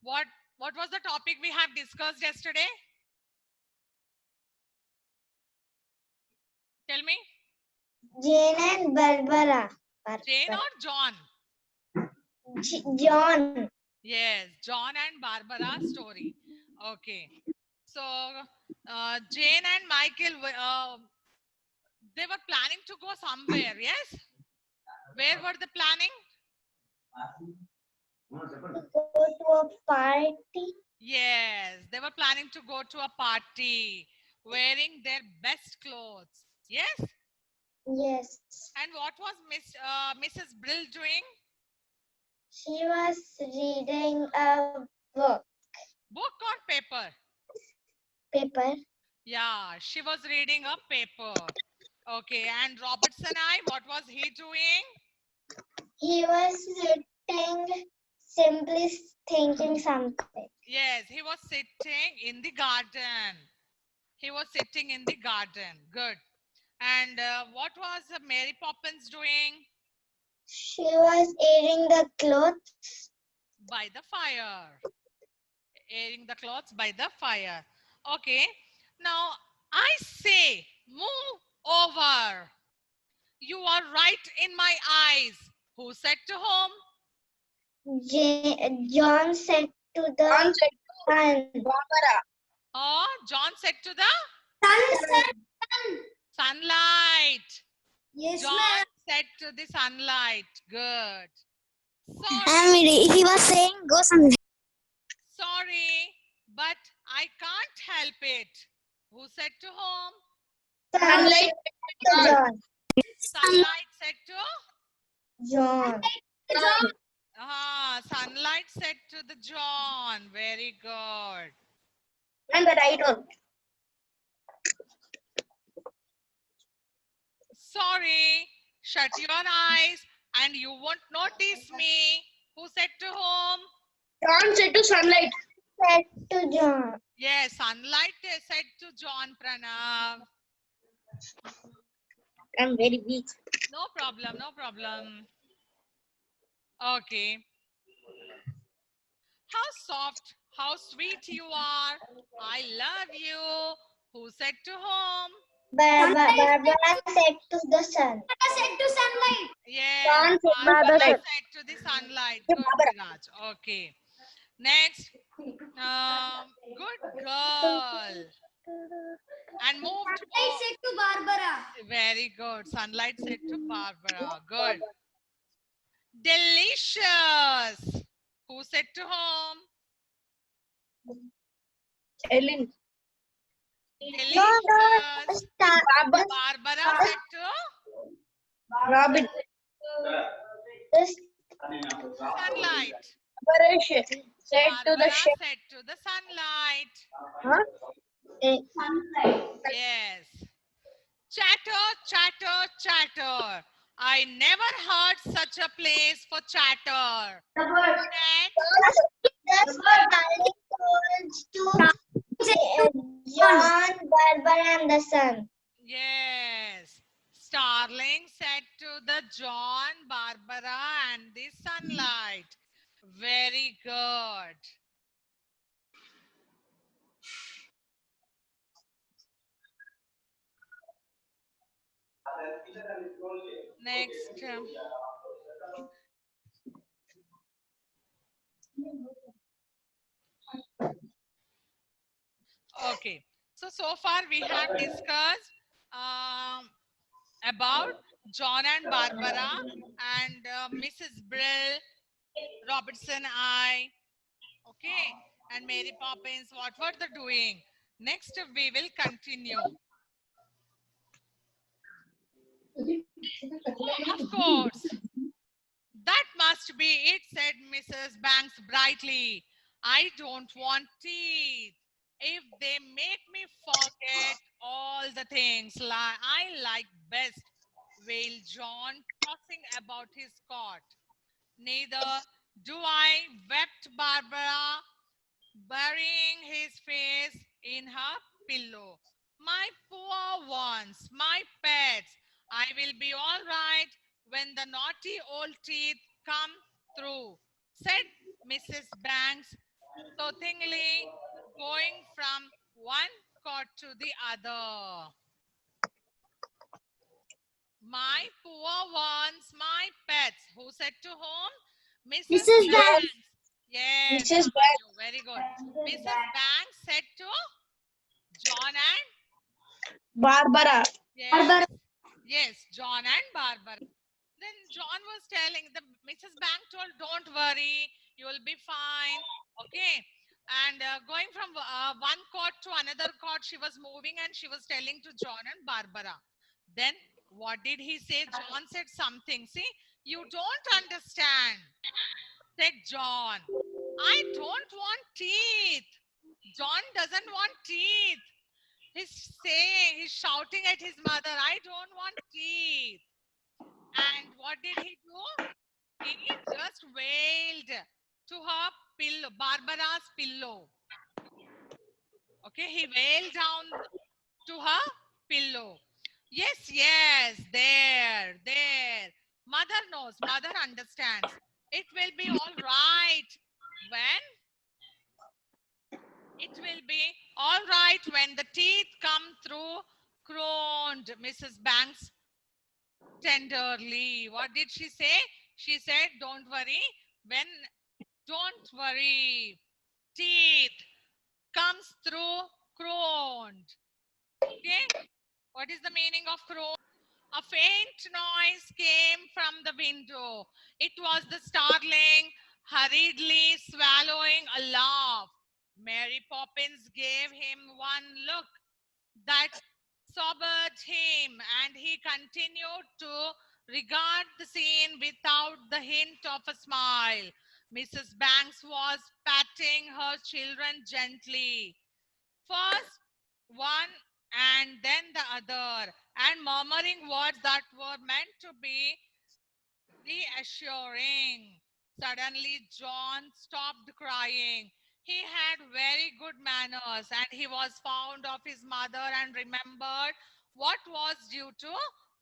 What was the topic we have discussed yesterday? Tell me. Jane and Barbara. Jane or John? John. Yes, John and Barbara story. Okay. So Jane and Michael, they were planning to go somewhere. Yes. Where were they planning? Go to a party. Yes, they were planning to go to a party wearing their best clothes. Yes. Yes. And what was Mrs. Brill doing? She was reading a book. Book or paper? Paper. Yeah, she was reading a paper. Okay, and Robertson I, what was he doing? He was sitting, simply thinking something. Yes, he was sitting in the garden. He was sitting in the garden. Good. And what was Mary Poppins doing? She was airing the clothes. By the fire. Airing the clothes by the fire. Okay. Now I say, move over. You are right in my eyes. Who said to whom? John said to the sun. Oh, John said to the Sun. sunlight. Yes, John said to the sunlight. Good. Sorry, ma'am. He was saying go somewhere. sorry, but I can't help it. Who said to whom? Sunlight. John. Sunlight said to? John. Sunlight said to the John. Very good. And the right one. Sorry, shut your eyes and you won't notice me. Who said to whom? John said to sunlight. Said to John. Yes, sunlight said to John Pranav. I'm very weak. No problem, no problem. Okay. How soft, how sweet you are. I love you. Who said to whom? Barbara said to the sun. Said to sunlight. Yes, John said Barbara Barbara. said to the sunlight. Good, Viraj. Okay. Next. Good girl. And moved. Sunlight said to Barbara. Very good. Sunlight said to Barbara. Good. Delicious. Who said to whom? Ellen. Delicious. Barbara said to Robin. sunlight. Said to the Barbara chef. said to the sunlight. Huh? Yes. Chatter, chatter, chatter. I never heard such a place for chatter. Next. John, Barbara, and the sun. Yes. Starling said to the John, Barbara, and the sunlight. Very good. Next. Okay. So far we have discussed about John and Barbara and Mrs. Brill, Robertson I, okay, and Mary Poppins. What were they doing? Next we will continue. Oh, of course. That must be it, said Mrs. Banks brightly. I don't want teeth. If they make me forget all the things I like best, wailed John, tossing about his cot. Neither do I, wept Barbara, burying his face in her pillow. My poor ones, my pets, I will be all right when the naughty old teeth come through, said Mrs. Banks, soothingly, going from one cot to the other. My poor ones, my pets. Who said to whom? Mrs. Mrs. Banks. Banks. Yes, Mrs. Amanyu, very good. Mrs. Banks said to John and Barbara. yes, Barbara. yes, John and Barbara. Then John was telling the Mrs. Bank told, "Don't worry, you will be fine." Okay, and going from one court to another court, she was moving and she was telling to John and Barbara. Then what did he say? John said something. See, you don't understand, said John. I don't want teeth. John doesn't want teeth. He's saying, he's shouting at his mother, I don't want teeth. And what did he do? He just wailed to her pillow, Barbara's pillow. Okay, he wailed down to her pillow. Yes, yes, there. Mother knows, mother understands. It will be all right when the teeth come through, groaned Mrs. Banks tenderly. What did she say? She said, don't worry. Don't worry. Teeth comes through, groaned. Okay. What is the meaning of groan? A faint noise came from the window. It was the starling hurriedly swallowing a laugh. Mary Poppins gave him one look that sobered him, and he continued to regard the scene without the hint of a smile. Mrs. Banks was patting her children gently. First one and then the other, and murmuring words that were meant to be reassuring. Suddenly, John stopped crying. He had very good manners and he was fond of his mother and remembered what was due to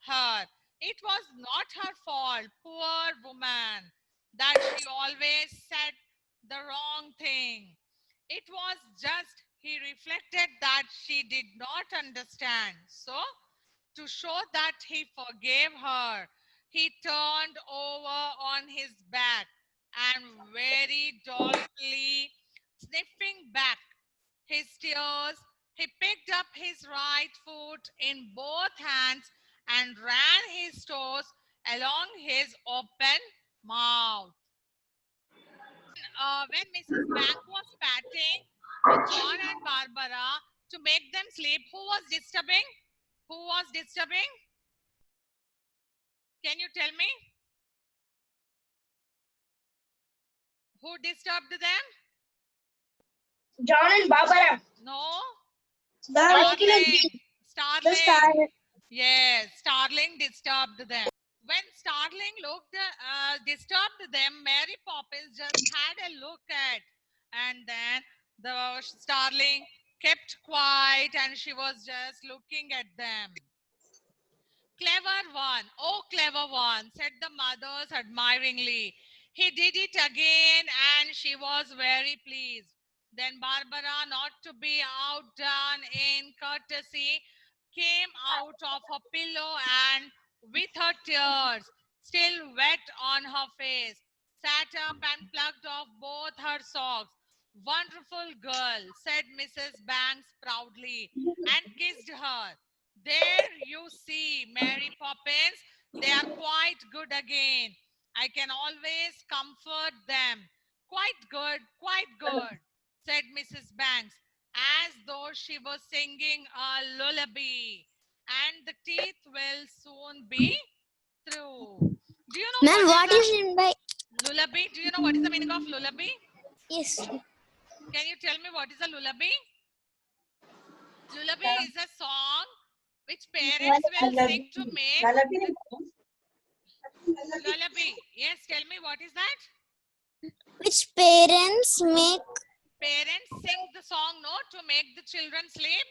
her. It was not her fault, poor woman, that she always said the wrong thing. It was just he reflected that she did not understand. So, to show that he forgave her, he turned over on his back and very dolefully sniffing back his tears, he picked up his right foot in both hands and ran his toes along his open mouth. When Mrs. Bank was patting John and Barbara to make them sleep, who was disturbing? Who was disturbing? Can you tell me? Who disturbed them? John and Barbara. No. The Starling. Yes, Starling disturbed them. When Starling disturbed them, Mary Poppins just had a look at, and then the Starling kept quiet and she was just looking at them. Clever one, oh clever one, said the mothers admiringly. He did it again and she was very pleased. Then Barbara, not to be outdone in courtesy, came out of her pillow and with her tears still wet on her face, sat up and plucked off both her socks. Wonderful girl, said Mrs. Banks proudly, and kissed her. There you see, Mary Poppins, they are quite good again. I can always comfort them. Quite good, said Mrs. Banks, as though she was singing a lullaby. And the teeth will soon be through. Do you know Ma'am, what is in by lullaby? Do you know what is the meaning of lullaby? yes? Can you tell me what is a lullaby? Lullaby is a song which parents will sing to make lullaby. Yes, tell me what is that? Which parents make Parents sing the song, no, to make the children sleep.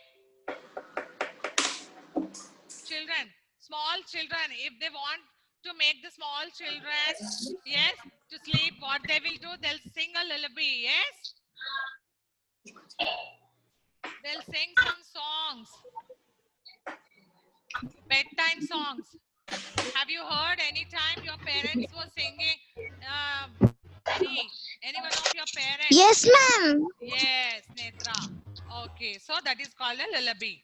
Children, small children, if they want to make the small children, yes, to sleep, what they will do, they'll sing a lullaby, yes. They'll sing some songs. Bedtime songs. Have you heard any time your parents were singing? Any one of your parents? Yes, ma'am. Yes, Netra. Okay, so that is called a lullaby.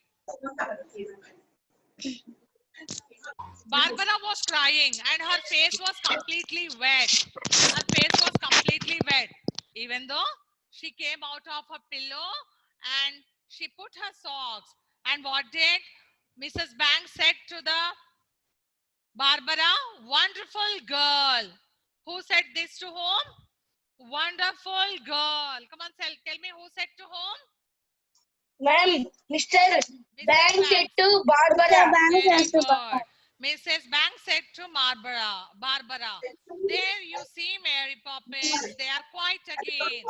Barbara was crying and her face was completely wet. Her face was completely wet. Even though she came out of her pillow and she put her socks. And what did Mrs. Banks said to the Barbara? Wonderful girl. Who said this to whom? Wonderful girl. Come on, tell me who said to whom? Ma'am, Mr. Mrs. Banks said Banks. to Barbara. Very good. Mrs. Banks said to Barbara, there you see Mary Poppins. They are quiet again.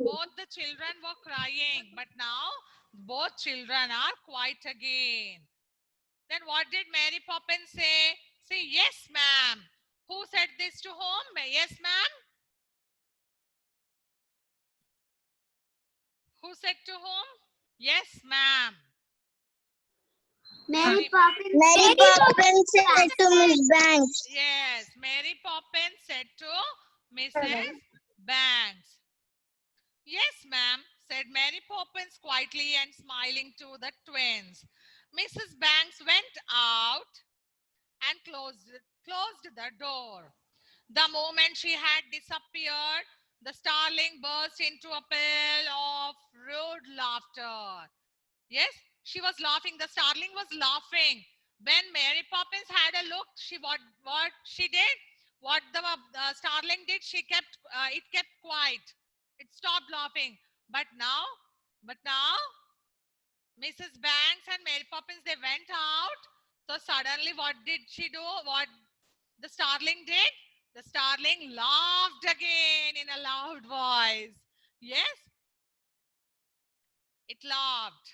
Both the children were crying, but now both children are quiet again. Then what did Mary Poppins say? Say, yes, ma'am. Who said this to whom? Yes, ma'am. Who said to whom? Yes, ma'am. Mary Poppins. Mary Poppins said to Miss Banks. Yes, Mary Poppins said to Mrs. Banks. Yes, ma'am, said Mary Poppins quietly and smiling to the twins. Mrs. Banks went out and closed the door. The moment she had disappeared, the starling burst into a peal of rude laughter. Yes, she was laughing. The starling was laughing. When Mary Poppins had a look, what she did, what the starling did, it kept quiet. It stopped laughing. But now, Mrs. Banks and Mary Poppins, they went out. So suddenly, what did she do? What the starling did? The starling laughed again in a loud voice. Yes, it laughed.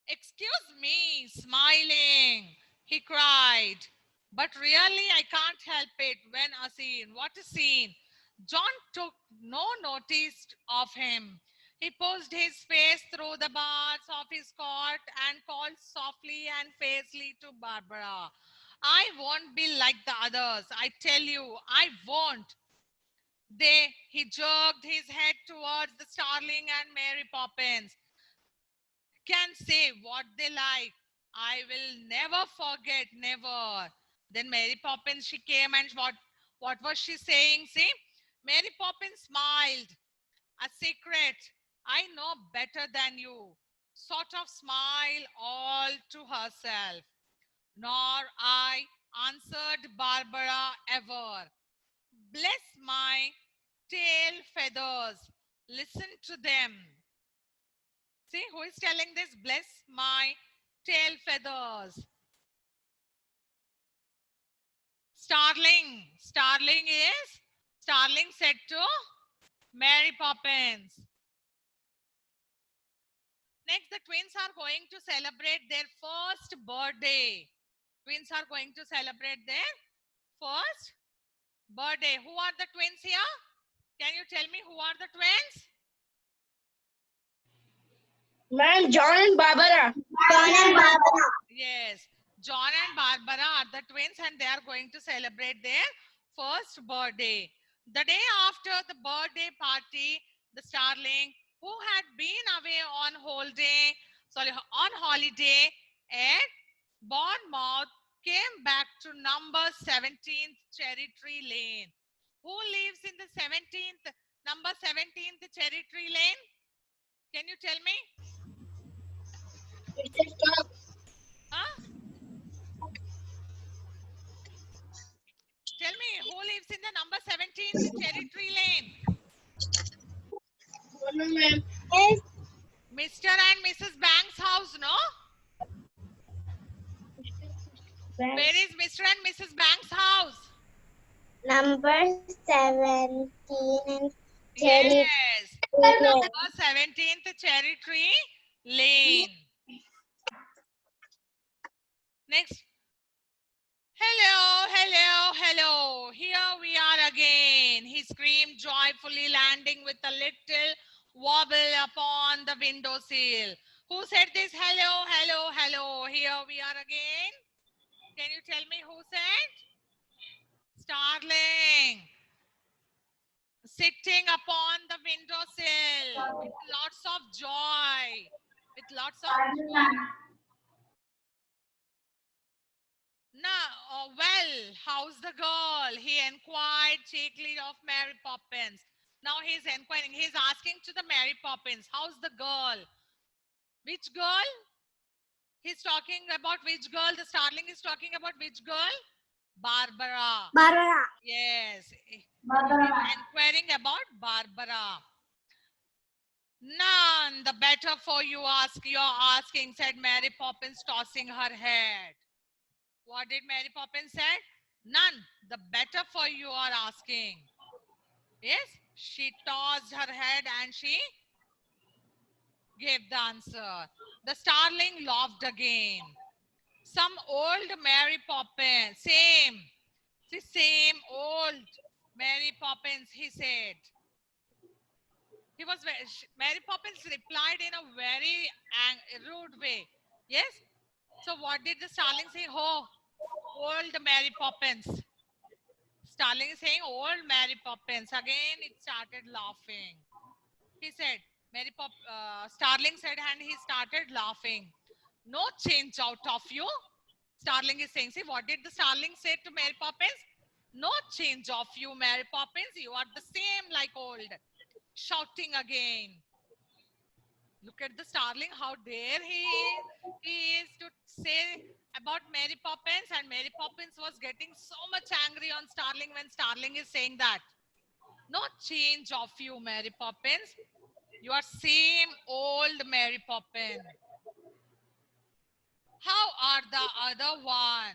Excuse me, smiling, he cried. But really, I can't help it when a scene. What a scene! John took no notice of him. He pushed his face through the bars of his coat and called softly and fiercely to Barbara. I won't be like the others. I tell you, I won't. He jerked his head towards the starling and Mary Poppins. Can say what they like. I will never forget, never. Then Mary Poppins, she came and what was she saying? See, Mary Poppins smiled. A secret. I know better than you. Sort of smile all to herself. Nor I, answered Barbara ever. Bless my tail feathers. Listen to them. See, who is telling this? Bless my tail feathers. Starling. Starling said to Mary Poppins. Next, the twins are going to celebrate their first birthday. Twins are going to celebrate their first birthday. Who are the twins here? Can you tell me who are the twins? Ma'am, John and Barbara. Yes, John and Barbara are the twins and they are going to celebrate their first birthday. The day after the birthday party, the starling who had been away on holiday at Bournemouth came back to number 17th Cherry Tree Lane. Who lives in the number 17th Cherry Tree Lane? Can you tell me? Huh? Tell me, who lives in the number 17th Cherry Tree Lane? No, ma'am. Mr. and Mrs. Banks' house, no? Where is Mr. and Mrs. Banks' house? Number 17 and Cherry. Yes, number 17th Cherry Tree Lane. Next. Hello. Here we are again. He he screamed joyfully, landing with a little wobble upon the windowsill. Who said this? Hello, hello, hello. Here we are again. Can you tell me who said? Starling. Sitting upon the windowsill with lots of joy. With lots of joy. Now, well, how's the girl? He inquired cheekily of Mary Poppins. Now he's inquiring, he's asking to the Mary Poppins, how's the girl? Which girl? He's talking about which girl? The Starling is talking about which girl? Barbara. Barbara. Yes. Barbara. He's inquiring about Barbara. None the better for you you're asking, said Mary Poppins, tossing her head. What did Mary Poppins said? None the better for you are asking. Yes, she tossed her head and she gave the answer. The Starling laughed again. Some old Mary Poppins, same old Mary Poppins, he said. Mary Poppins replied in a very rude way. Yes. So what did the Starling say? Oh, old Mary Poppins. Starling is saying old Mary Poppins. Again, it started laughing. He said, Starling said, and he started laughing. No change out of you. Starling is saying, see, what did the Starling say to Mary Poppins? No change of you, Mary Poppins. You are the same like old. Shouting again. Look at the Starling, how dare he is to say about Mary Poppins, and Mary Poppins was getting so much angry on Starling when Starling is saying that. No change of you, Mary Poppins. You are same old Mary Poppins. How are the other one?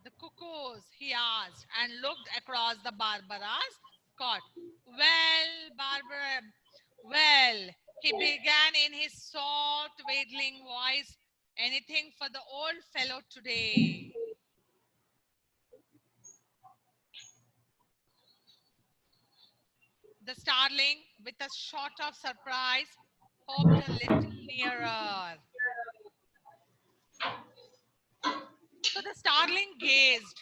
The cuckoos, he asked, and looked across the Barbara's cot. Well, Barbara, well, he began in his soft, wailing voice. Anything for the old fellow today. The Starling, with a shot of surprise, hopped a little nearer. So the Starling gazed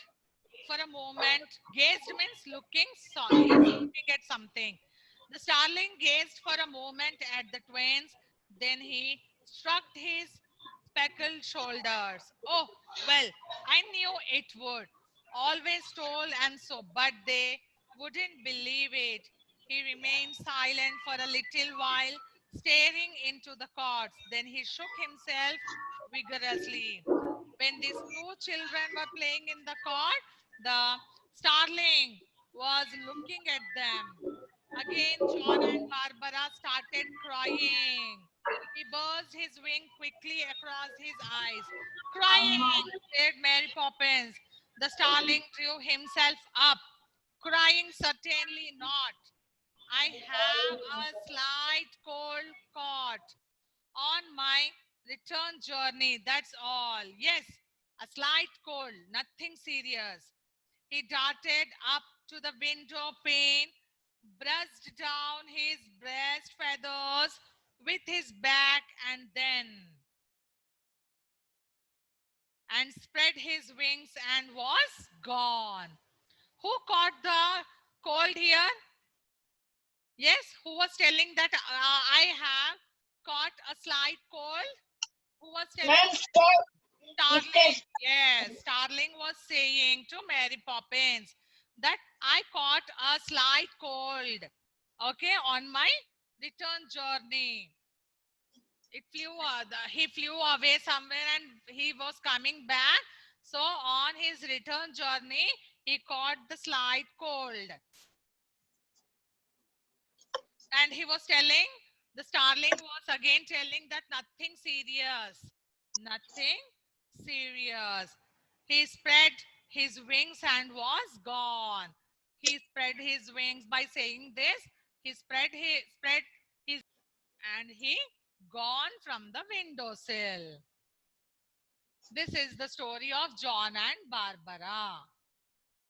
for a moment. Gazed means looking, he's looking at something. The Starling gazed for a moment at the twins. Then he shrugged his speckled shoulders. Oh, well, I knew it would. Always told and so, but they wouldn't believe it. He remained silent for a little while, staring into the cots. Then he shook himself vigorously. When these two children were playing in the cot, the Starling was looking at them. Again, John and Barbara started crying. He buzzed his wing quickly across his eyes. Crying, said Mary Poppins. The Starling drew himself up. Crying, certainly not. I have a slight cold caught on my return journey. That's all. Yes, a slight cold, nothing serious. He darted up to the window pane, brushed down his breast feathers with his back, and spread his wings and was gone. Who caught the cold here? Yes, who was telling that I have caught a slight cold? Who was telling? Starling. Yes, Starling was saying to Mary Poppins that I caught a slight cold, okay, on my return journey. He flew away somewhere and he was coming back. So on his return journey, he caught the slight cold. And he was telling, the Starling was again telling that nothing serious. Nothing serious. He spread his wings and was gone. He spread his wings by saying this. He spread his and he gone from the windowsill. This is the story of John and Barbara.